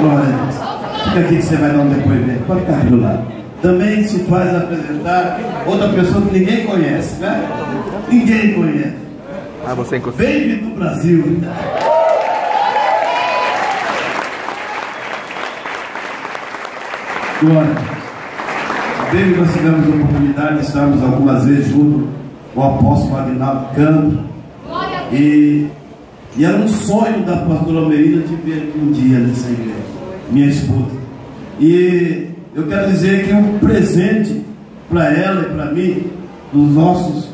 Glória a Deus. Fica aqui que você vai dar um depoimento. Pode ficar aqui do lado. Também se faz apresentar outra pessoa que ninguém conhece, né? Ninguém conhece. Ah, você encostou. Baby do Brasil. Glória. Baby, nós tivemos a oportunidade de estarmos algumas vezes junto com o apóstolo Aguinaldo Campos. E era um sonho da pastora Merida te ver aqui um dia nessa igreja, minha esposa. E eu quero dizer que um presente para ela e para mim, dos nossos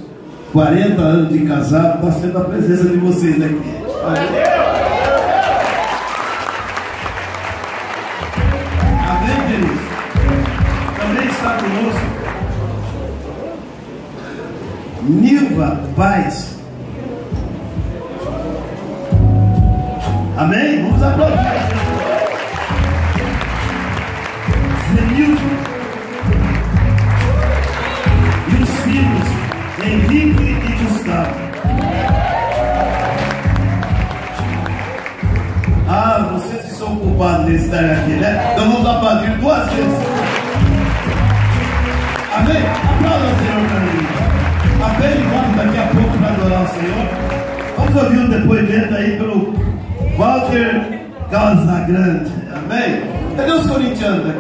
40 anos de casado, está sendo a presença de vocês aqui. Amém, queridos? Também está conosco Nilva Paz. Amém? Vamos aplaudir. Zenilton e os filhos Henrique e Gustavo. Ah, vocês que são culpados de estarem aqui, né? Então vamos aplaudir 2 vezes. Amém? Aplauda o Senhor para mim. Apenas vamos daqui a pouco para adorar o Senhor. Vamos ouvir um depoimento aí pelo Walter Casagrande. Amém? Cadê os corintianos aqui?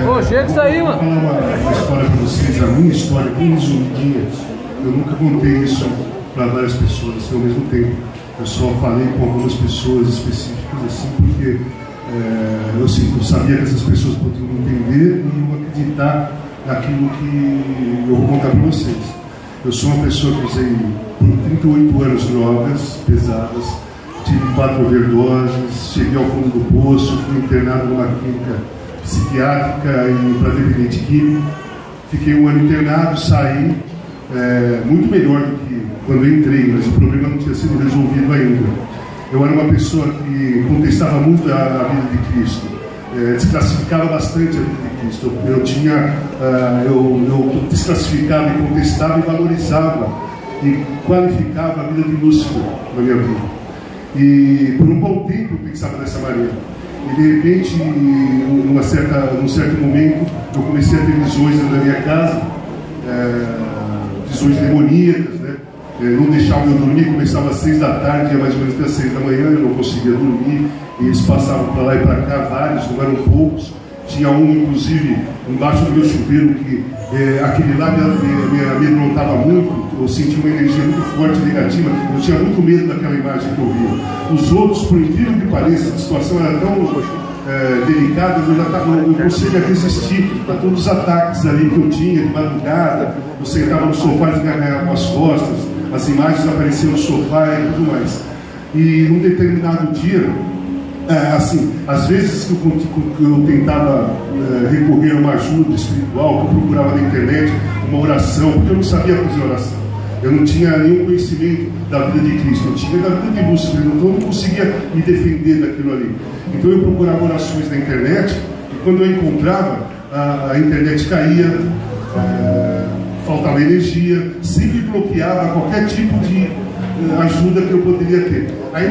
Ô, chega isso aí, mano. Vou falar uma história para vocês, a minha história, bem resumidinha. Eu nunca contei isso para várias pessoas assim, ao mesmo tempo. Eu só falei com algumas pessoas específicas assim, porque eu sabia que essas pessoas podiam entender e iam acreditar naquilo que eu vou contar para vocês. Eu sou uma pessoa que usei por 38 anos drogas pesadas, tive 4 overdoses, cheguei ao fundo do poço, fui internado numa clínica psiquiátrica e para dependente químico. Fiquei 1 ano internado, saí muito melhor do que quando eu entrei, mas o problema não tinha sido resolvido ainda. Eu era uma pessoa que contestava muito a vida de Cristo, desclassificava bastante a vida de Cristo. Eu desclassificava e contestava e valorizava e qualificava a vida de Lúcifer na minha vida. E por um bom tempo eu pensava dessa maneira. E de repente, num certo momento, eu comecei a ter visões na minha casa, visões demoníacas, né? Não deixavam eu dormir, começava às 6 da tarde, ia mais ou menos até às 6 da manhã, eu não conseguia dormir, e eles passavam para lá e para cá, vários, não eram poucos. Tinha um, inclusive, embaixo do meu chuveiro, que aquele lá me amedrontava muito, eu sentia uma energia muito forte, negativa, eu tinha muito medo daquela imagem que eu via. Os outros, por incrível que pareça, a situação era tão delicada, eu conseguia resistir a todos os ataques ali que eu tinha, de madrugada, eu sentava no sofá e desgarrava as costas, as imagens apareciam no sofá e tudo mais. E num determinado dia, assim, às vezes que eu tentava recorrer a uma ajuda espiritual, que eu procurava na internet uma oração, porque eu não sabia fazer oração. Eu não tinha nenhum conhecimento da vida de Cristo, eu tinha da vida de Lúcifer, então eu não conseguia me defender daquilo ali. Então eu procurava orações na internet, e quando eu encontrava, a internet caía, faltava energia, sempre bloqueava qualquer tipo de ajuda que eu poderia ter. Aí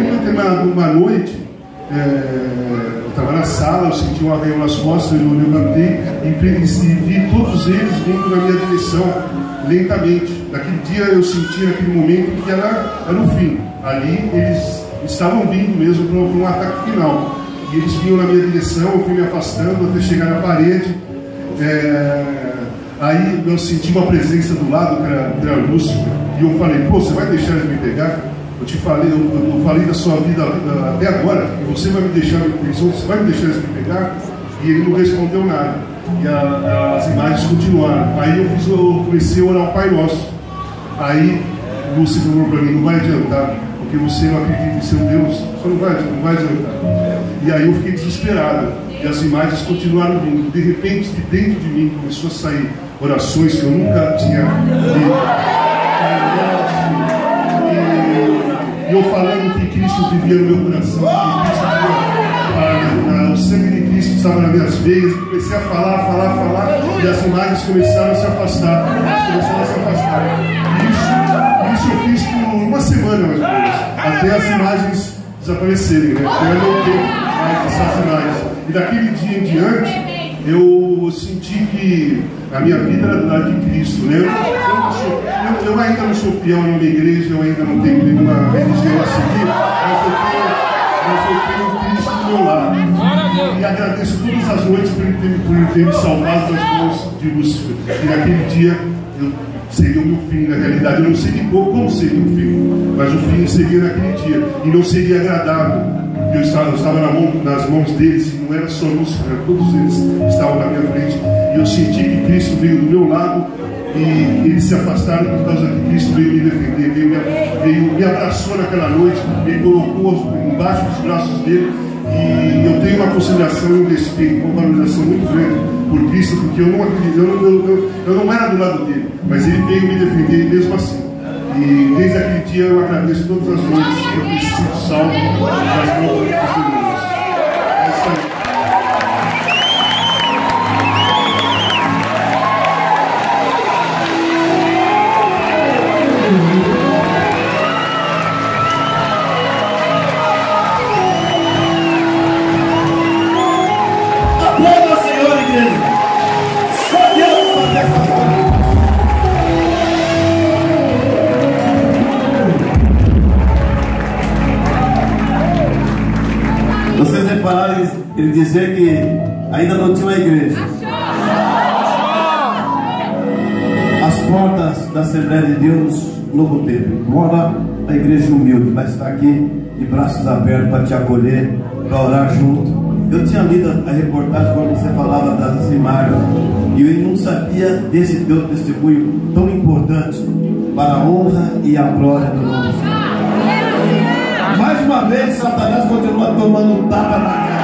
numa noite, eu estava na sala, eu senti um arreio nas costas, eu levantei e vi todos eles vindo na minha direção, lentamente. Naquele dia eu senti, naquele momento, que era o fim. Ali eles estavam vindo mesmo para um ataque final. E eles vinham na minha direção, eu fui me afastando até chegar na parede. Aí eu senti uma presença do lado, que era Lúcifer, e eu falei: pô, você vai deixar eles me pegar? Eu te falei, eu falei da sua vida até agora, e você vai me deixar, você vai me deixar eles me pegar? E ele não respondeu nada. E as imagens continuaram. Aí eu comecei a orar o Pai Nosso. Aí Lúcifer falou para mim: não vai adiantar, porque você não acredita em seu Deus, só não vai adiantar. E aí eu fiquei desesperado, e as imagens continuaram vindo. De repente, de dentro de mim começou a sair orações que eu nunca tinha lido. E eu falando que Cristo vivia no meu coração, que Cristo vivia, o sangue de Cristo estava nas minhas veias, comecei a falar, e as imagens começaram a se afastar. Isso eu fiz por uma semana, mais ou menos, até as imagens desaparecerem, né? Até eu não ter mais essas imagens. E daquele dia em diante, eu senti que a minha vida era do lado de Cristo, né? Eu ainda não sou fiel numa igreja, eu ainda não tenho nenhuma religião a seguir, mas eu tenho Cristo do meu lado. E agradeço todas as noites por ele ter me salvado das mãos de Lúcifer. E naquele dia seria o meu fim, na realidade. Eu não sei como seria o fim, mas o fim seria naquele dia. E não seria agradável. Eu estava nas mãos deles, e não era só Lúcifer, todos eles estavam na minha frente. E eu senti que Cristo veio do meu lado, e eles se afastaram por causa que Cristo veio me defender, me abraçou naquela noite, me colocou embaixo dos braços dele. E eu tenho uma consideração e um respeito, uma valorização muito grande por Cristo, porque eu não acredito, eu não era do lado dele, mas ele veio me defender mesmo assim. E desde aquele dia eu agradeço todas as noites por ter sido salvo das mãos de Deus. É isso aí. Aplauda, Senhor, igreja. Só Deus fazer essas coisas. Vocês repararam ele dizer que ainda não tinha uma igreja. As portas da Assembleia de Deus, novo tempo. Mora a igreja humilde, vai estar aqui de braços abertos para te acolher, para orar junto. Eu tinha lido a reportagem quando você falava das imagens, e eu não sabia desse teu testemunho tão importante para a honra e a glória do nome do Senhor. Mais uma vez, Satanás continua tomando tapa na cara.